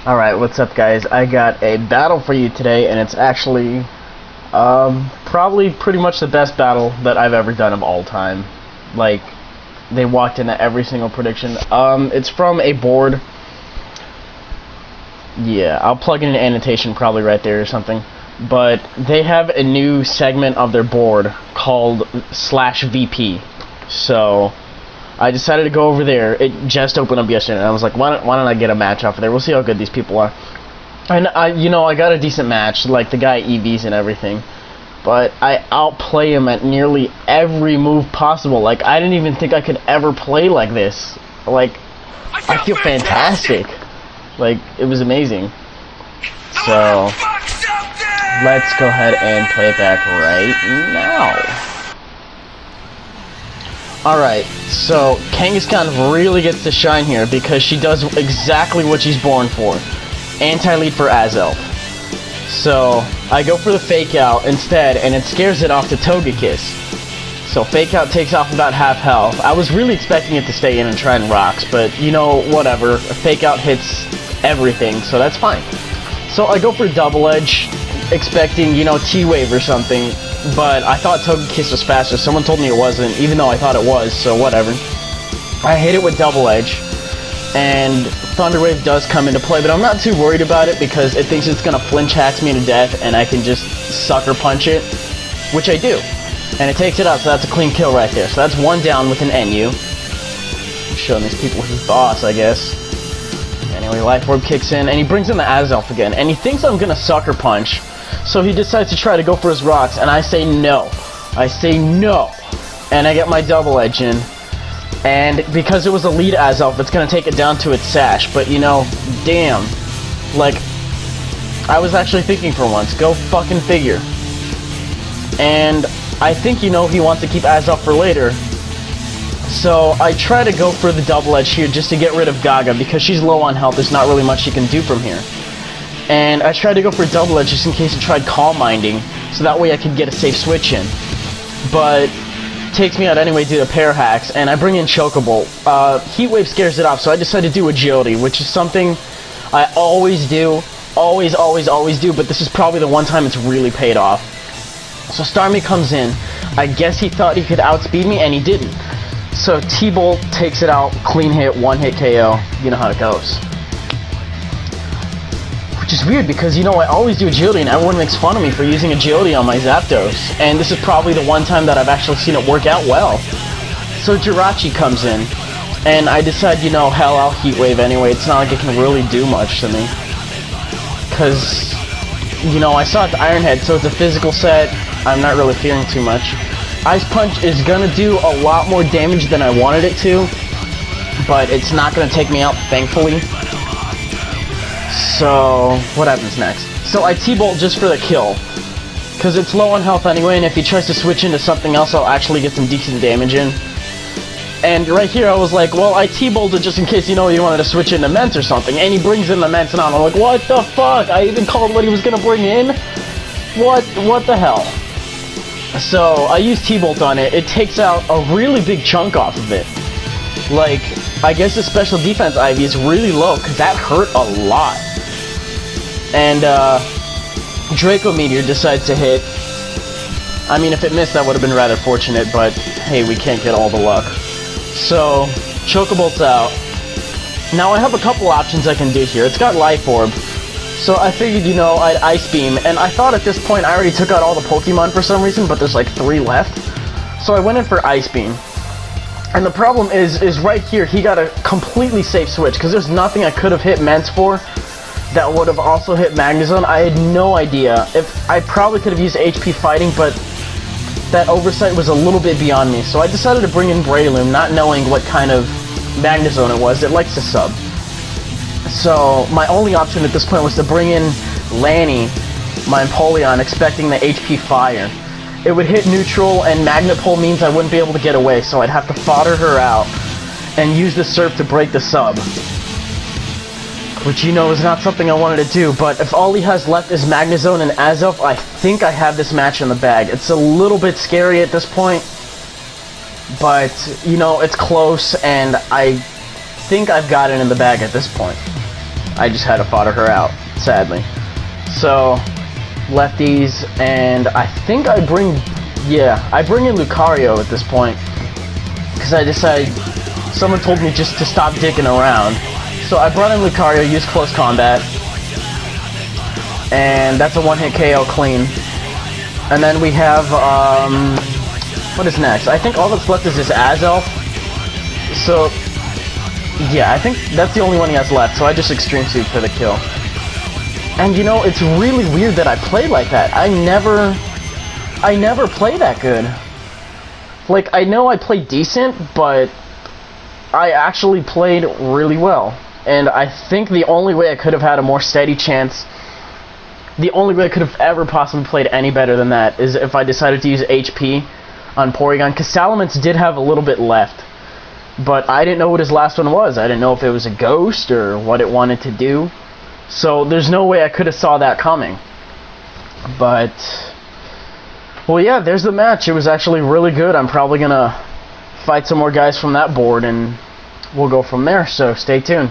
Alright, what's up guys? I got a battle for you today, and it's actually probably pretty much the best battle that I've ever done of all time. Like, they walked into every single prediction. It's from a board. Yeah, I'll plug in an annotation probably right there or something. But they have a new segment of their board called /VP. So I decided to go over there. It just opened up yesterday, and I was like, why don't I get a match off of there? We'll see how good these people are. And I got a decent match, like the guy EVs and everything. But I outplay him at nearly every move possible. Like, I didn't even think I could ever play like this. Like, I feel fantastic. Like, it was amazing. So let's go ahead and play it back right now. Alright, so Kangaskhan really gets to shine here because she does exactly what she's born for. Anti-lead for Azelf. So I go for the fake out instead, and it scares it off to Togekiss. So fake out takes off about half health. I was really expecting it to stay in and try and rocks, but whatever. A fake out hits everything, so that's fine. So I go for double edge, expecting, T-Wave or something. But I thought Togekiss was faster. Someone told me it wasn't, even though I thought it was, so whatever. I hit it with double edge, and Thunder Wave does come into play, but I'm not too worried about it because it thinks it's gonna flinch hacks me to death, and I can just sucker punch it, which I do. And it takes it out, so that's a clean kill right there. So that's one down with an NU. I'm showing these people who's boss, I guess. Anyway, Life Orb kicks in, and he brings in the Azelf again, and he thinks I'm gonna sucker punch. So he decides to try to go for his rocks, and I say no. I say no. And I get my double edge in. And because it was a lead Azelf, it's going to take it down to its sash. But, damn. Like, I was actually thinking for once. Go fucking figure. And I think, he wants to keep Azelf for later. So I try to go for the double edge here just to get rid of Gaga. Because she's low on health, there's not really much she can do from here. And I tried to go for a double edge just in case it tried Calm Minding, so that way I could get a safe switch in. But takes me out anyway due to pair hacks, and I bring in Chocobolt. Heat Wave scares it off, so I decided to do Agility, which is something I always do. Always do, but this is probably the one time it's really paid off. So Starmie comes in. I guess he thought he could outspeed me, and he didn't. So T-Bolt takes it out, clean hit, one hit KO. You know how it goes. Which is weird because, I always do Agility and everyone makes fun of me for using Agility on my Zapdos. And this is probably the one time that I've actually seen it work out well. So Jirachi comes in, and I decide, hell, I'll Heat Wave anyway. It's not like it can really do much to me. Because, I saw it's Iron Head, so it's a physical set. I'm not really fearing too much. Ice Punch is going to do a lot more damage than I wanted it to. But it's not going to take me out, thankfully. So, what happens next? So I T-Bolt just for the kill. Because it's low on health anyway, and if he tries to switch into something else, I'll actually get some decent damage in. And right here I was like, well, I T-Bolted just in case, he wanted to switch into Ments or something. And he brings in the Ments, and I'm like, what the fuck? I even called what he was going to bring in? What the hell? So, I use T-Bolt on it. It takes out a really big chunk off of it. Like, I guess the special defense IV is really low, because that hurt a lot. And, Draco Meteor decides to hit. I mean, if it missed, that would have been rather fortunate, but, hey, we can't get all the luck. So, Chocobolt's out. Now, I have a couple options I can do here. It's got Life Orb. So, I figured, I'd Ice Beam, and I thought at this point I already took out all the Pokemon for some reason, but there's like 3 left. So, I went in for Ice Beam. And the problem is right here, he got a completely safe switch, because there's nothing I could have hit Ments for that would have also hit Magnezone. I had no idea. If I probably could have used HP Fighting, but that oversight was a little bit beyond me. So I decided to bring in Breloom, not knowing what kind of Magnezone it was. It likes to sub. So my only option at this point was to bring in Lanny, my Empoleon, expecting the HP Fire. It would hit neutral, and Magnapole means I wouldn't be able to get away, so I'd have to fodder her out and use the Surf to break the sub. Which, is not something I wanted to do, but if all he has left is Magnezone and Azelf, I think I have this match in the bag. It's a little bit scary at this point, but, it's close, and I think I've got it in the bag at this point. I just had to fodder her out, sadly. So, lefties, and I think I bring in Lucario at this point. Because I decided, someone told me just to stop dicking around. So I brought in Lucario, used close combat. And that's a one-hit KO clean. And then we have, what is next? I think all that's left is this Azelf. So, yeah, I think that's the only one he has left, so I just Extreme Suit for the kill. And you know, it's really weird that I played like that. I never play that good. Like, I know I played decent, but I actually played really well. And I think the only way I could have had a more steady chance, the only way I could have ever possibly played any better than that is if I decided to use HP on Porygon, because Salamence did have a little bit left. But I didn't know what his last one was. I didn't know if it was a ghost or what it wanted to do. So there's no way I could have saw that coming. But, well, yeah, there's the match. It was actually really good. I'm probably going to fight some more guys from that board, and we'll go from there. So stay tuned.